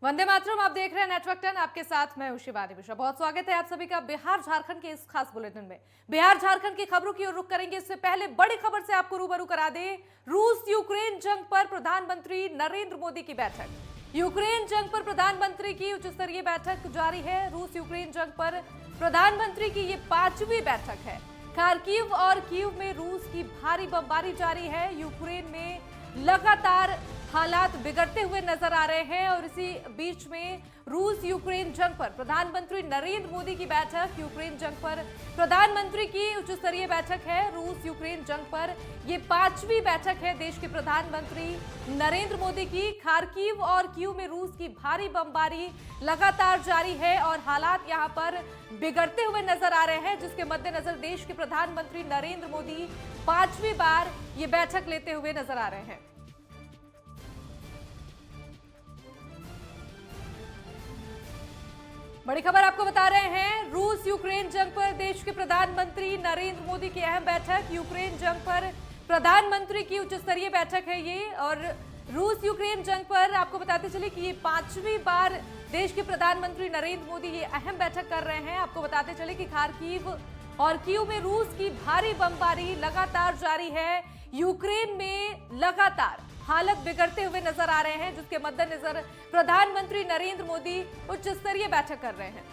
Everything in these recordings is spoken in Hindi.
वंदे मातरम। आप देख रहे हैं नेटवर्क 10, आपके साथ मैं हूं शिवानी मिश्रा। बहुत स्वागत है आप सभी का बिहार झारखंड के इस खास बुलेटिन में। बिहार झारखंड की खबरों की ओर रुख करेंगे। इससे पहले बड़ी खबर से आपको रूबरू करा दे। रूस यूक्रेन जंग पर प्रधानमंत्री नरेंद्र मोदी की बैठक। यूक्रेन जंग पर प्रधानमंत्री की उच्च स्तरीय बैठक जारी है। रूस यूक्रेन जंग पर प्रधानमंत्री की ये 5वीं बैठक है। खार्किव और कीव में रूस की भारी बमबारी जारी है। यूक्रेन में लगातार हालात बिगड़ते हुए नजर आ रहे हैं और इसी बीच में रूस यूक्रेन जंग पर प्रधानमंत्री नरेंद्र मोदी की बैठक। यूक्रेन जंग पर प्रधानमंत्री की उच्च स्तरीय बैठक है। रूस यूक्रेन जंग पर यह 5वीं बैठक है देश के प्रधानमंत्री नरेंद्र मोदी की। खार्किव और कीव में रूस की भारी बमबारी लगातार जारी है और हालात यहां पर बिगड़ते हुए नजर आ रहे हैं, जिसके मद्देनजर देश के प्रधानमंत्री नरेंद्र मोदी 5वीं बार ये बैठक लेते हुए नजर आ रहे हैं। बड़ी खबर आपको बता रहे हैं। रूस यूक्रेन जंग पर देश के प्रधानमंत्री नरेंद्र मोदी की अहम बैठक। यूक्रेन जंग पर प्रधानमंत्री की उच्च स्तरीय बैठक है ये। और रूस यूक्रेन जंग पर आपको बताते चले कि ये 5वीं बार देश के प्रधानमंत्री नरेंद्र मोदी ये अहम बैठक कर रहे हैं। आपको बताते चले कि खार्किव और कीव में रूस की भारी बमबारी लगातार जारी है। यूक्रेन में लगातार हालत बिगड़ते हुए नजर आ रहे हैं, जिसके मद्देनजर प्रधानमंत्री नरेंद्र मोदी उच्च स्तरीय बैठक कर रहे हैं।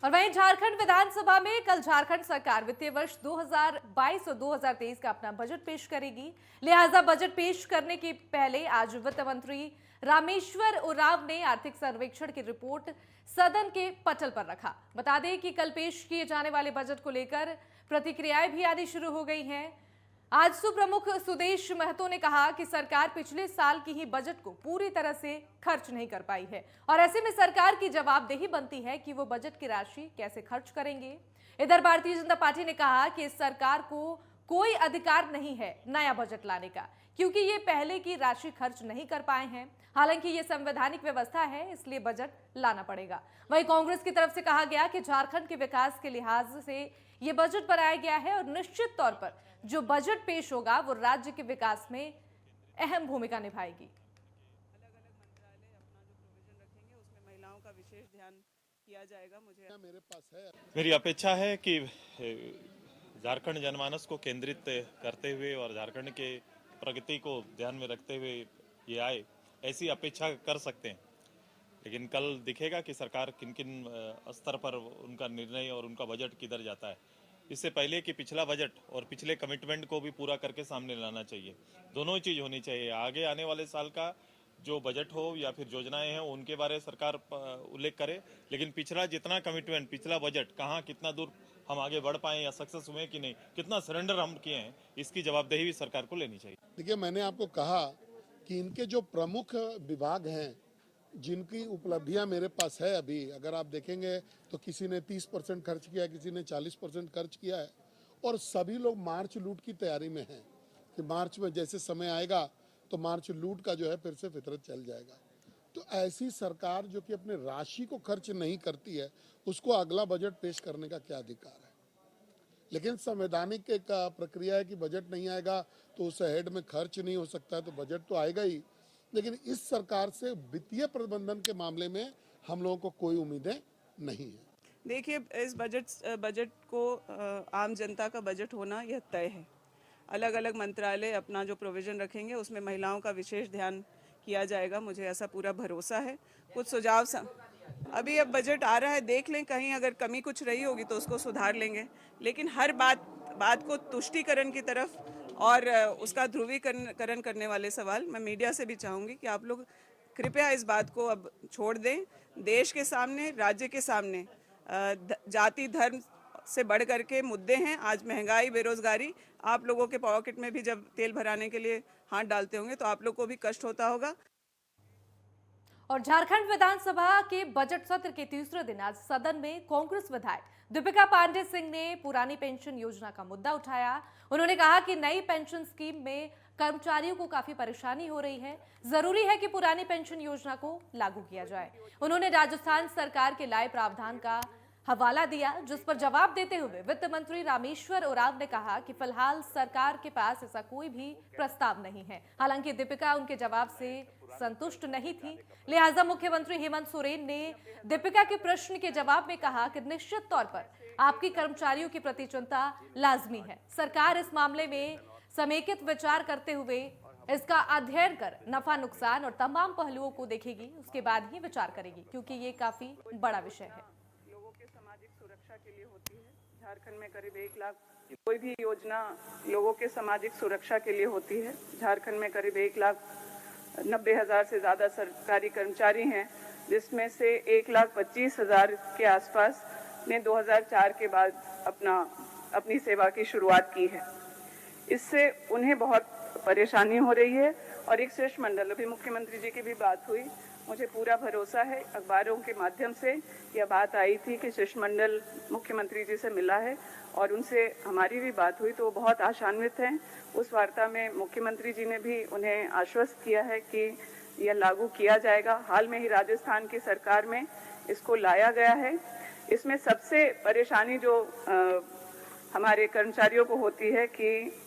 और वहीं झारखंड विधानसभा में कल झारखंड सरकार वित्तीय वर्ष 2022 और 2023 का अपना बजट पेश करेगी। लिहाजा बजट पेश करने के पहले आज वित्त मंत्री रामेश्वर उरांव ने आर्थिक सर्वेक्षण की रिपोर्ट सदन के पटल पर रखा। बता दें कि कल पेश किए जाने वाले बजट को लेकर प्रतिक्रियाएं भी आनी शुरू हो गई हैं। आजसू प्रमुख सुदेश महतो ने कहा कि सरकार पिछले साल की ही बजट को पूरी तरह से खर्च नहीं कर पाई है और ऐसे में सरकार की जवाबदेही बनती है कि वो बजट की राशि कैसे खर्च करेंगे। इधर भारतीय जनता पार्टी ने कहा कि इस सरकार को कोई अधिकार नहीं है नया बजट लाने का, क्योंकि ये पहले की राशि खर्च नहीं कर पाए हैं। हालांकि ये संवैधानिक व्यवस्था है, इसलिए बजट लाना पड़ेगा। वहीं कांग्रेस की तरफ से कहा गया कि झारखंड के विकास के लिहाज से ये बजट बनाया गया है और निश्चित तौर पर जो बजट पेश होगा वो राज्य के विकास में अहम भूमिका निभाएगी। अलग-अलग मंत्रालय अपना जो प्रोविजन रखेंगे उसमें महिलाओं का विशेष ध्यान किया जाएगा। मुझे मेरे पास है, मेरी अपेक्षा है कि झारखंड जनमानस को केंद्रित करते हुए और झारखंड के प्रगति को ध्यान में रखते हुए ये आए, ऐसी अपेक्षा कर सकते हैं। लेकिन कल दिखेगा कि सरकार किन किन स्तर पर उनका निर्णय और उनका बजट किधर जाता है। इससे पहले कि पिछला बजट और पिछले कमिटमेंट को भी पूरा करके सामने लाना चाहिए। दोनों ही चीज़ होनी चाहिए। आगे आने वाले साल का जो बजट हो या फिर योजनाएं हैं उनके बारे में सरकार उल्लेख करे, लेकिन पिछला जितना कमिटमेंट, पिछला बजट कहाँ कितना दूर हम आगे बढ़ पाए या सक्सेस हुए कि नहीं, कितना सरेंडर हम किए हैं, इसकी जवाबदेही भी सरकार को लेनी चाहिए। देखिए, मैंने आपको कहा कि इनके जो प्रमुख विभाग हैं जिनकी उपलब्धियां मेरे पास है, अभी अगर आप देखेंगे तो किसी ने 30% खर्च किया, किसी ने 40% खर्च किया है और सभी लोग मार्च लूट की तैयारी में हैं कि मार्च में जैसे समय आएगा तो मार्च लूट का जो है फिर से फितरत चल जाएगा। तो ऐसी सरकार जो कि अपने राशि को खर्च नहीं करती है, उसको अगला बजट पेश करने का क्या अधिकार है। लेकिन संवैधानिक एक प्रक्रिया है कि बजट नहीं आएगा तो उस हेड में खर्च नहीं हो सकता है, तो बजट तो आएगा ही। लेकिन इस सरकार से वित्तीय प्रबंधन के मामले में हम लोगों को कोई उम्मीदें नहीं है। देखिए, इस बजट को आम जनता का बजट होना यह तय है। अलग अलग मंत्रालय अपना जो प्रोविजन रखेंगे उसमें महिलाओं का विशेष ध्यान किया जाएगा। मुझे ऐसा पूरा भरोसा है। कुछ सुझाव अभी अब बजट आ रहा है, देख लें, कहीं अगर कमी कुछ रही होगी तो उसको सुधार लेंगे। लेकिन हर बात को तुष्टीकरण की तरफ और उसका ध्रुवीकरण करने वाले सवाल मैं मीडिया से भी चाहूँगी कि आप लोग कृपया इस बात को अब छोड़ दें। देश के सामने, राज्य के सामने जाति धर्म से बढ़ करके मुद्दे हैं। आज महंगाई, बेरोजगारी, आप लोगों के पॉकेट में भी जब तेल भराने के लिए हाथ डालते होंगे तो आप लोग को भी कष्ट होता होगा। और झारखंड विधानसभा के बजट सत्र के तीसरे दिन आज सदन में कांग्रेस विधायक दीपिका पांडे सिंह ने पुरानी पेंशन योजना का मुद्दा उठाया। उन्होंने कहा कि नई पेंशन स्कीम में कर्मचारियों को काफी परेशानी हो रही है, जरूरी है कि पुरानी पेंशन योजना को लागू किया जाए। उन्होंने राजस्थान सरकार के लाए प्रावधान का हवाला दिया, जिस पर जवाब देते हुए वित्त मंत्री रामेश्वर उरांव ने कहा कि फिलहाल सरकार के पास ऐसा कोई भी प्रस्ताव नहीं है। हालांकि दीपिका उनके जवाब से संतुष्ट नहीं थी, लिहाजा मुख्यमंत्री हेमंत सोरेन ने दीपिका के प्रश्न के जवाब में कहा कि निश्चित तौर पर आपकी कर्मचारियों के प्रति चिंता लाजमी है। सरकार इस मामले में समेकित विचार करते हुए इसका अध्ययन कर नफा नुकसान और तमाम पहलुओं को देखेगी, उसके बाद ही विचार करेगी, क्योंकि ये काफी बड़ा विषय है। लोगों के सामाजिक सुरक्षा के लिए होती है। झारखंड में करीब 1 लाख, कोई भी योजना लोगों के सामाजिक सुरक्षा के लिए होती है। झारखंड में करीब 1,90,000 से ज्यादा सरकारी कर्मचारी हैं, जिसमें से 1,25,000 के आसपास ने 2004 के बाद अपनी सेवा की शुरुआत की है। इससे उन्हें बहुत परेशानी हो रही है और एक शिष्टमंडल, अभी मुख्यमंत्री जी की भी बात हुई, मुझे पूरा भरोसा है, अखबारों के माध्यम से यह बात आई थी कि शिष्टमंडल मुख्यमंत्री जी से मिला है और उनसे हमारी भी बात हुई, तो वो बहुत आशान्वित हैं। उस वार्ता में मुख्यमंत्री जी ने भी उन्हें आश्वस्त किया है कि यह लागू किया जाएगा। हाल में ही राजस्थान की सरकार में इसको लाया गया है। इसमें सबसे परेशानी जो हमारे कर्मचारियों को होती है कि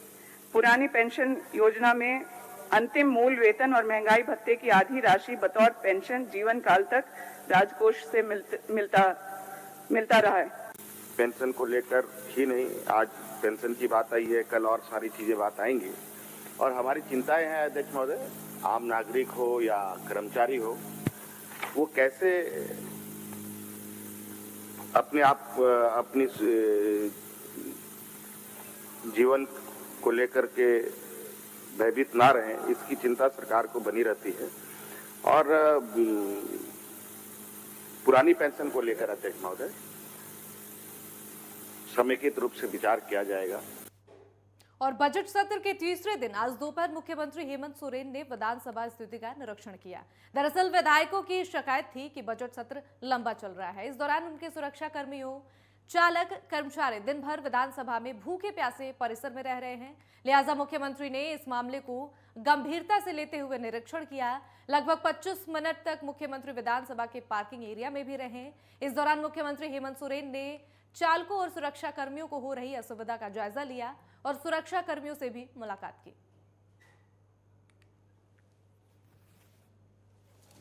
पुरानी पेंशन योजना में अंतिम मूल वेतन और महंगाई भत्ते की आधी राशि बतौर पेंशन जीवन काल तक राजकोष से मिलता रहा है। पेंशन को लेकर ही नहीं, आज पेंशन की बात आई है, कल और सारी चीजें बात आएंगी और हमारी चिंताएं हैं अध्यक्ष महोदय, आम नागरिक हो या कर्मचारी हो, वो कैसे अपने आप अपनी जीवन को लेकर के भयभीत ना रहें, इसकी चिंता सरकार को बनी रहती है। और पुरानी पेंशन को लेकर अध्यक्ष महोदय समेकित रूप से विचार किया जाएगा। और बजट सत्र के तीसरे दिन आज दोपहर मुख्यमंत्री हेमंत सोरेन ने विधानसभा स्थिति का निरीक्षण किया। दरअसल विधायकों की शिकायत थी कि बजट सत्र लंबा चल रहा है। इस दौरान उनके सुरक्षा कर्मियों, चालक, कर्मचारी दिन भर विधानसभा में भूखे प्यासे परिसर में रह रहे हैं। लिहाजा मुख्यमंत्री ने इस मामले को गंभीरता से लेते हुए निरीक्षण किया। लगभग 25 मिनट तक मुख्यमंत्री विधानसभा के पार्किंग एरिया में भी रहे। इस दौरान मुख्यमंत्री हेमंत सोरेन ने चालकों और सुरक्षा कर्मियों को हो रही असुविधा का जायजा लिया और सुरक्षा कर्मियों से भी मुलाकात की।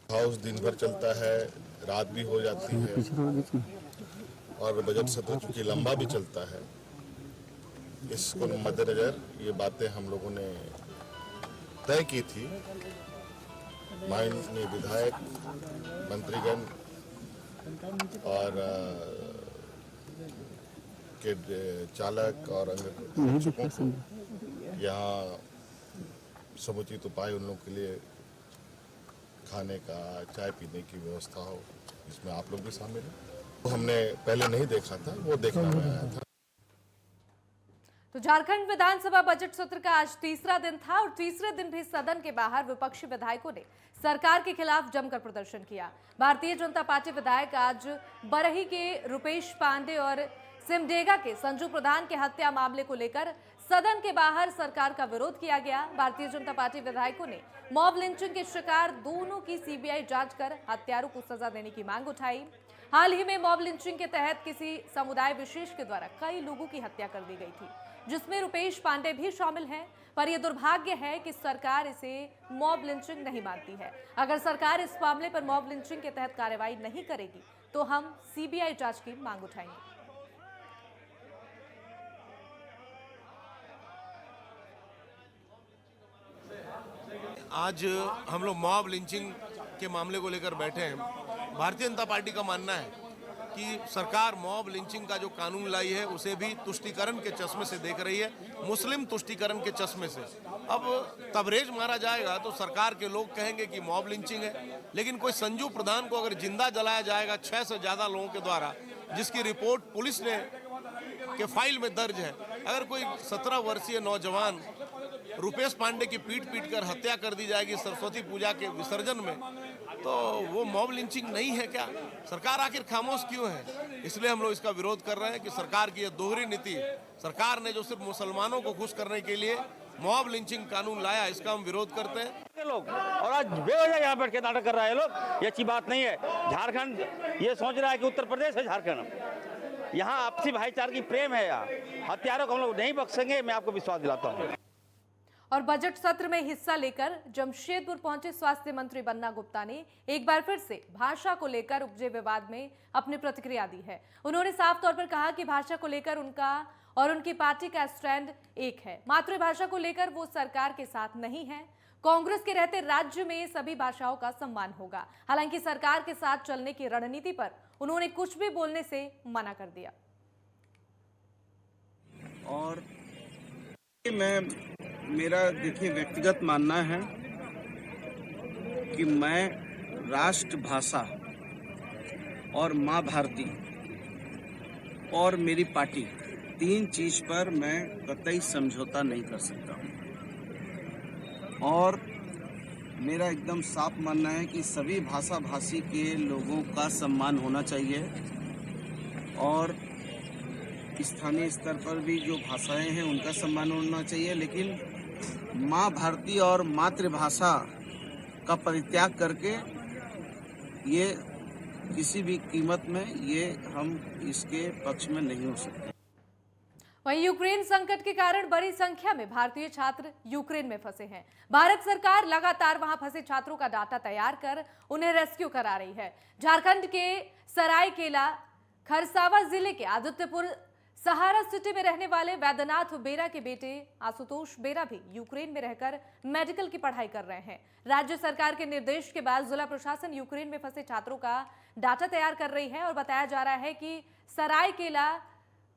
हाउस दिन भर चलता है, रात भी हो जाती है और बजट सत्र चूंकि लंबा भी चलता है, इसको मद्देनजर ये बातें हम लोगों ने तय की थी। माननीय विधायक, मंत्रीगण और के चालक और अन्य शिक्षकों को यहाँ समुचित उपाय उन लोगों के लिए खाने का, चाय पीने की व्यवस्था हो, इसमें आप लोग भी शामिल हैं। तो हमने पहले नहीं देखा था, वो देखना में आया था। तो झारखंड विधानसभा बजट सत्र का आज तीसरा दिन था और तीसरे दिन भी सदन के बाहर विपक्षी विधायकों ने सरकार के खिलाफ जमकर प्रदर्शन किया। भारतीय जनता पार्टी विधायक आज बरही के रुपेश पांडे और सिमडेगा के संजू प्रधान के हत्या मामले को लेकर सदन के बाहर सरकार का विरोध किया गया। भारतीय जनता पार्टी विधायकों ने मॉब लिंचिंग के शिकार दोनों की सीबीआई जांच कर हत्यारों को सजा देने की मांग उठाई। हाल ही में मॉब लिंचिंग के तहत किसी समुदाय विशेष के द्वारा कई लोगों की हत्या कर दी गई थी, जिसमें रुपेश पांडे भी शामिल हैं। पर यह दुर्भाग्य है कि सरकार इसे मॉब लिंचिंग नहीं मानती है। अगर सरकार इस मामले पर मॉब लिंचिंग के तहत कार्रवाई नहीं करेगी तो हम सीबीआई जांच की मांग उठाएंगे। आज हम लोग मॉब लिंचिंग के मामले को लेकर बैठे हैं। भारतीय जनता पार्टी का मानना है कि सरकार मॉब लिंचिंग का जो कानून लाई है उसे भी तुष्टीकरण के चश्मे से देख रही है, मुस्लिम तुष्टीकरण के चश्मे से। अब तबरेज मारा जाएगा तो सरकार के लोग कहेंगे कि मॉब लिंचिंग है, लेकिन कोई संजू प्रधान को अगर जिंदा जलाया जाएगा 6 से ज़्यादा लोगों के द्वारा, जिसकी रिपोर्ट पुलिस ने के फाइल में दर्ज है, अगर कोई 17 वर्षीय नौजवान रुपेश पांडे की पीट कर हत्या कर दी जाएगी सरस्वती पूजा के विसर्जन में, तो वो मॉब लिंचिंग नहीं है क्या? सरकार आखिर खामोश क्यों है? इसलिए हम लोग इसका विरोध कर रहे हैं कि सरकार की यह दोहरी नीति, सरकार ने जो सिर्फ मुसलमानों को खुश करने के लिए मॉब लिंचिंग कानून लाया, इसका हम विरोध करते हैं। ये लोग और आज बेवजह यहाँ बैठ के नाटक कर रहा है ये लोग, ये अच्छी बात नहीं है। झारखंड ये सोच रहा है कि उत्तर प्रदेश है झारखंड, यहाँ आपसी भाईचारे की प्रेम है। यहाँ हत्यारों को हम लोग नहीं बख्शेंगे, मैं आपको विश्वास दिलाता हूँ। और बजट सत्र में हिस्सा लेकर जमशेदपुर पहुंचे स्वास्थ्य मंत्री बन्ना गुप्ता ने एक बार फिर से भाषा को लेकर उपजे विवाद में अपनी प्रतिक्रिया दी है। उन्होंने साफ तौर पर कहा कि भाषा को लेकर उनका और उनकी पार्टी का स्टैंड एक है। मातृभाषा को लेकर वो सरकार के साथ नहीं है। कांग्रेस के रहते राज्य में सभी भाषाओं का सम्मान होगा। हालांकि सरकार के साथ चलने की रणनीति पर उन्होंने कुछ भी बोलने से मना कर दिया। और मेरा देखिए व्यक्तिगत मानना है कि मैं राष्ट्रभाषा और माँ भारती और मेरी पार्टी, तीन चीज पर मैं कतई समझौता नहीं कर सकता हूँ। और मेरा एकदम साफ मानना है कि सभी भाषा भाषी के लोगों का सम्मान होना चाहिए और स्थानीय स्तर पर भी जो भाषाएं हैं उनका सम्मान होना चाहिए। लेकिन माँ भारती और मातृभाषा का परित्याग करके ये किसी भी कीमत में ये हम इसके पक्ष में नहीं हो सकते। वहीं यूक्रेन संकट के कारण बड़ी संख्या में भारतीय छात्र यूक्रेन में फंसे हैं। भारत सरकार लगातार वहां फंसे छात्रों का डाटा तैयार कर उन्हें रेस्क्यू करा रही है। झारखंड के सरायकेला खरसावा जिले के आदित्यपुर सहारा सिटी में रहने वाले वैद्यनाथ बेरा के बेटे आशुतोष बेरा भी यूक्रेन में रहकर मेडिकल की पढ़ाई कर रहे हैं। राज्य सरकार के निर्देश के बाद जिला प्रशासन यूक्रेन में फंसे छात्रों का डाटा तैयार कर रही है और बताया जा रहा है कि सरायकेला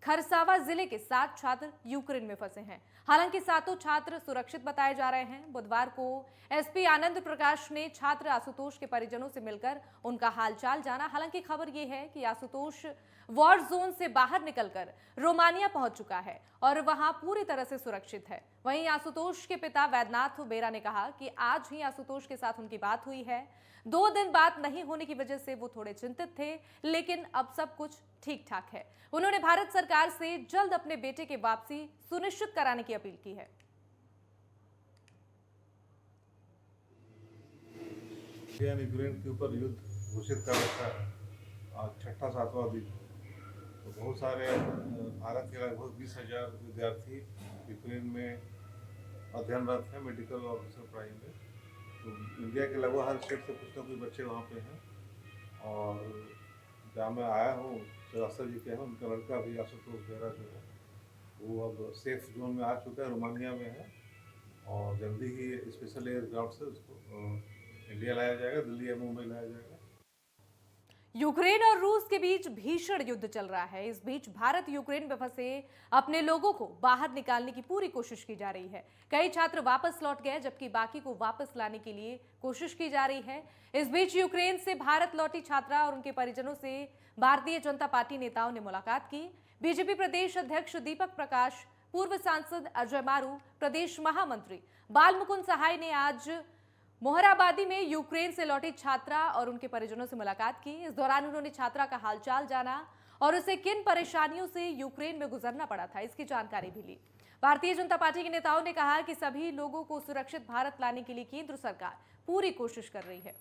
खरसावा जिले के 7 छात्र यूक्रेन में फंसे हैं। हालांकि सातों छात्र सुरक्षित बताए जा रहे हैं। बुधवार को एसपी आनंद प्रकाश ने छात्र आशुतोष के परिजनों से मिलकर उनका हालचाल जाना। हालांकि खबर यह है कि आशुतोष वॉर जोन से बाहर निकलकर रोमानिया पहुंच चुका है और वहां पूरी तरह से सुरक्षित है। वहीं आशुतोष के पिता वैद्यनाथ बेरा ने कहा कि आज ही आशुतोष के साथ उनकी बात हुई है। 2 दिन बात नहीं होने की वजह से वो थोड़े चिंतित थे, लेकिन अब सब कुछ ठीक ठाक है। उन्होंने भारत सरकार से जल्द अपने बेटे की वापसी सुनिश्चित कराने की अपील की है। यूक्रेन के ऊपर युद्ध घोषित कर रखा है, आज 6वां-7वां दिन। तो बहुत सारे भारत के लगभग 20,000 विद्यार्थी यूक्रेन में अध्ययनरत हैं मेडिकल ऑफिसर पढ़ाई में। तो इंडिया के लगभग हर स्टेट से कुछ ना कुछ बच्चे वहाँ पे हैं। और जहाँ मैं आया हूँ श्रीवास्तव जी के हैं, उनका लड़का भी आशुतोष बेरा जो है वो अब सेफ जोन में आ चुका है, रोमानिया में है। और जल्दी ही स्पेशल एयरक्राफ्ट से उसको इंडिया लाया जाएगा, दिल्ली या मुंबई लाया जाएगा। यूक्रेन और रूस के बीच भीषण युद्ध चल रहा है। इस बीच भारत यूक्रेन में फंसे अपने लोगों को बाहर निकालने की पूरी कोशिश की जा रही है। कई छात्र वापस लौट गए, जबकि बाकी को वापस लाने के लिए कोशिश की जा रही है। इस बीच यूक्रेन से भारत लौटी छात्रा और उनके परिजनों से भारतीय जनता पार्टी नेताओं ने मुलाकात की। बीजेपी प्रदेश अध्यक्ष दीपक प्रकाश, पूर्व सांसद अजय मारू, प्रदेश महामंत्री बालमुकुंद सहाय ने आज मोहराबादी में यूक्रेन से लौटी छात्रा और उनके परिजनों से मुलाकात की। इस दौरान उन्होंने छात्रा का हालचाल जाना और उसे किन परेशानियों से यूक्रेन में गुजरना पड़ा था, इसकी जानकारी भी ली। भारतीय जनता पार्टी के नेताओं ने कहा कि सभी लोगों को सुरक्षित भारत लाने के लिए केंद्र सरकार पूरी कोशिश कर रही है।